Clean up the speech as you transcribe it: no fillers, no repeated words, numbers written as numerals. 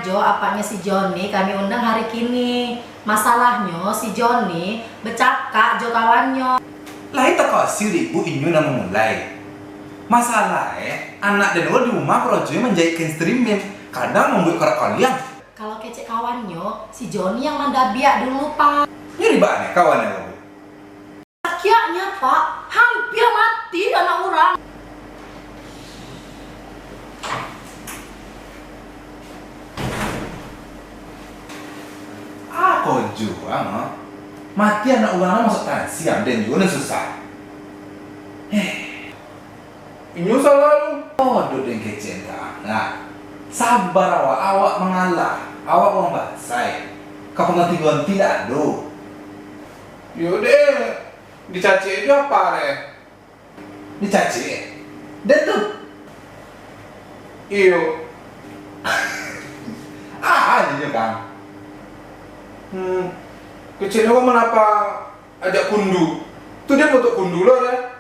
Jo, apanya si Joni kami undang hari kini. Masalahnya si Joni becakak Jo kawannya. Lah itu kasih ibu inyo nak memulai. Masalahnya anak dan orang di rumah projoy menjahitkan streaming. Kadang membuat kerak kalian. Kalau kecek kawannya, si Joni yang manda biak dulu pak. Ini ribet nih kawannya kamu. Akhirnya pak, hampir mati anak orang. Kau juang, mati anak orang masuk tansian dan juga susah. Ini salah lu. Oh, duduk kecil tak. Nah, sabar awak mengalah, awak orang basai. Kau pengertian tidak do. Yaudah, dicaci aja apa deh? Dicaci. Dan tuh. Iyo. Aja juga kan. Kecilnya kok kenapa ajak kundu? Tuh dia untuk kundu loh deh.